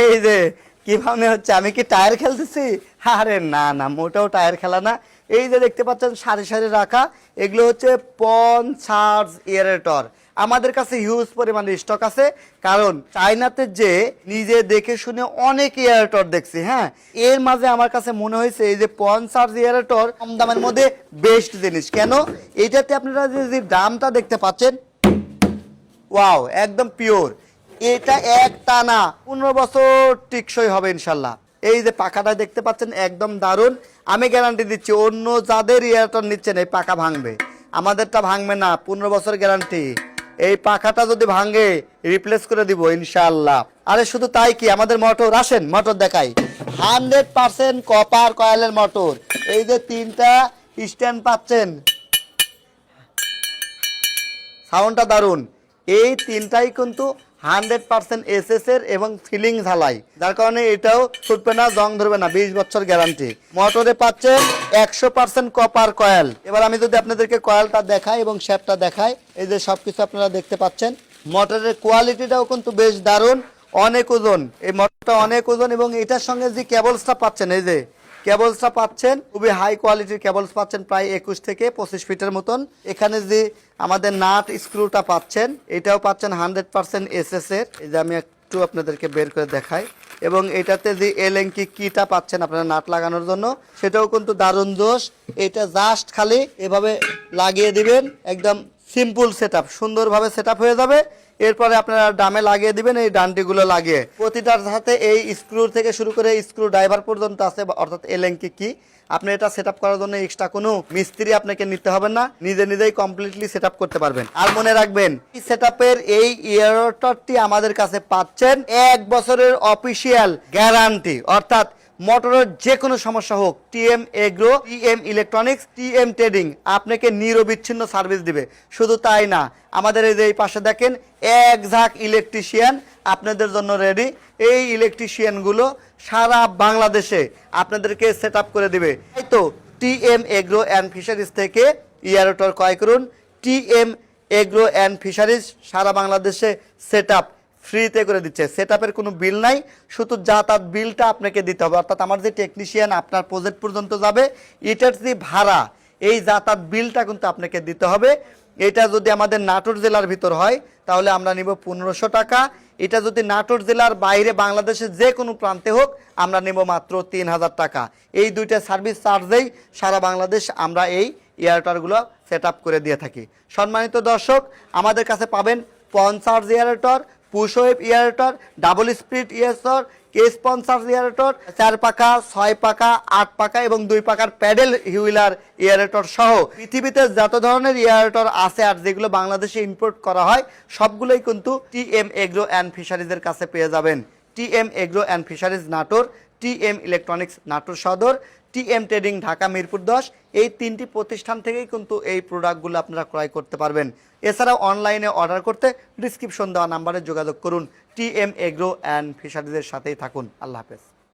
এই যে কি ভাবনা হচ্ছে আমি কি টায়ার খেলতেছি? আরে না না, মোটেও টায়ার খেলা না। এই যে দেখতে পাচ্ছেন সারি সারি রাখা, এগুলো হচ্ছে পন চার্জ এয়ারেটর। আমাদের কাছে হিউজ পরিমাণে স্টক আছে, কারণ চায়নাতে যে নিজে দেখে শুনে অনেক এয়ারেটর দেখছি। হ্যাঁ, এর মাঝে আমার কাছে মনে হয়েছে এই যে পন চার্জ এয়ারেটর কম দামের মধ্যে বেস্ট জিনিস। কেন? এইটাতে আপনারা যে দামটা দেখতে পাচ্ছেন, ওয়াও, একদম পিওর। এটা এক টানা 15 বছর টিকসই হবে ইনশাল্লাহ। এই যে পাখাটা দেখতে পাচ্ছেন একদম দারুণ। আমি গ্যারান্টি দিচ্ছি অন্য যাদের এয়ারটন নিচ্ছেন এই পাখা ভাঙবে, আমাদেরটা ভাঙবে না, 15 বছর গ্যারান্টি। এই পাখাটা যদি ভাঙে রিপ্লেস করে দিব ইনশাল্লাহ। আরে শুধু তাই কি, আমাদের মোটর, আসেন মোটর দেখাই। 100% কপার কয়েলের মোটর। এই যে 3টা স্ট্যান্ড পাচ্ছেন, সাউন্ডটা দারুণ। এই 3টাই কিন্তু 100% এসএস এর এবং ফিলিং ঝালাই, যার কারণে এটাও ছুটবে না, জং ধরবে না, 20 বছর গ্যারান্টি। মোটরে পাচ্ছেন 100% কপার কয়েল। এবার আমি যদি আপনাদেরকে কয়েলটা দেখাই এবং শেপটা দেখাই, এই যে সবকিছু আপনারা দেখতে পাচ্ছেন। মোটরের কোয়ালিটিটাও কিন্তু বেশ দারুণ, অনেক ওজন, এই মোটরটা অনেক ওজন। এবং এটার সঙ্গে যে কেবলসটা পাচ্ছেন, এই যে কেবলসটা পাচ্ছেন খুবই হাই কোয়ালিটির কেবলস পাচ্ছেন, প্রায় 21 থেকে 25 ফিটের মতন। এখানে যে আমাদের নাট স্ক্রুটা পাচ্ছেন, এটাও পাচ্ছেন 100% এসএস এর। এই যে আমি একটু আপনাদেরকে বের করে দেখাই। এবং এটাতে যে এলএনকি কিটা পাচ্ছেন আপনারা নাট লাগানোর জন্য, সেটাও কিন্তু দারুণ জোশ। এটা জাস্ট খালি এভাবে লাগিয়ে দিবেন, একদম সিম্পল সেটআপ, সুন্দরভাবে সেটআপ হয়ে যাবে। এরপরে আপনারা ডামে লাগিয়ে দিবেন এই ডান্ডিগুলো লাগিয়ে। প্রতিটার সাথে এই স্ক্রু থেকে শুরু করে স্ক্রু ড্রাইভার পর্যন্ত আছে, অর্থাৎ এলএনকি কি। আপনি এটা সেটআপ করার জন্য এক্সট্রা কোনো মিস্ত্রি আপনাকে নিতে হবে না, নিজে নিজেই কমপ্লিটলি সেটআপ করতে পারবেন। আর মনে রাখবেন, এই সেটআপের এই এয়ারটরটি আমাদের কাছে পাচ্ছেন 1 বছরের অফিসিয়াল গ্যারান্টি। অর্থাৎ মোটরের যে কোনো সমস্যা হোক, TM agro, TM electronics, TM trading আপনাকে নিরবিচ্ছিন্ন সার্ভিস দিবে। শুধু তাই না, আমাদের এই যে এই পাশে দেখেন এক ঝাঁক ইলেকট্রিশিয়ান আপনাদের জন্য রেডি। এই ইলেকট্রিশিয়ানগুলো সারা বাংলাদেশে আপনাদেরকে সেট আপ করে দিবে। তাই তো টিএম এগ্রো অ্যান্ড ফিশারিজ থেকে এয়ারটর ক্রয় করুন। টিএম এগ্রো অ্যান্ড ফিশারিজ সারা বাংলাদেশে সেট আপ ফ্রিতে করে দিচ্ছে। সেটআপের কোনো বিল নাই, শুধু যাতায়াত বিলটা আপনাকে দিতে হবে। অর্থাৎ আমার যে টেকনিশিয়ান আপনার প্রজেক্ট পর্যন্ত যাবে, এটার যে ভাড়া, এই যাতায়াত বিলটা কিন্তু আপনাকে দিতে হবে। এটা যদি আমাদের নাটোর জেলার ভিতর হয় তাহলে আমরা নিব 1500 টাকা। এটা যদি নাটোর জেলার বাইরে বাংলাদেশের যে কোনো প্রান্তে হোক আমরা নেব মাত্র 3000 টাকা। এই দুইটা সার্ভিস চার্জেই সারা বাংলাদেশ আমরা এই এয়ারটরগুলো সেট আপ করে দিয়ে থাকি। সম্মানিত দর্শক, আমাদের কাছে পাবেন পঞ্চার্জ aerator, push wave aerator, double speed aerator, sponsor aerator, 4 পাকা, 6 পাকা, 8 পাকা এবং 2 পাকার প্যাডেল হুইলার এয়ারটর সহ পৃথিবীতে যত ধরনের এয়ারটর আছে আর যেগুলো বাংলাদেশে ইম্পোর্ট করা হয়, সবগুলোই কিন্তু টিএম এগ্রো অ্যান্ড ফিশারিজের কাছে পেয়ে যাবেন। TM agro and fisheries Natore, TM electronics Natore সদর, টিএম ট্রেডিং ঢাকা মিরপুর 10, এই 3টি প্রতিষ্ঠান থেকেই কিন্তু এই প্রোডাক্টগুলো আপনারা ক্রয় করতে পারবেন। এছাড়াও অনলাইনে অর্ডার করতে ডিসক্রিপশন দেওয়া নাম্বারে যোগাযোগ করুন। টিএম এগ্রো অ্যান্ড ফিশারিজের সাথেই থাকুন। আল্লাহ হাফেজ।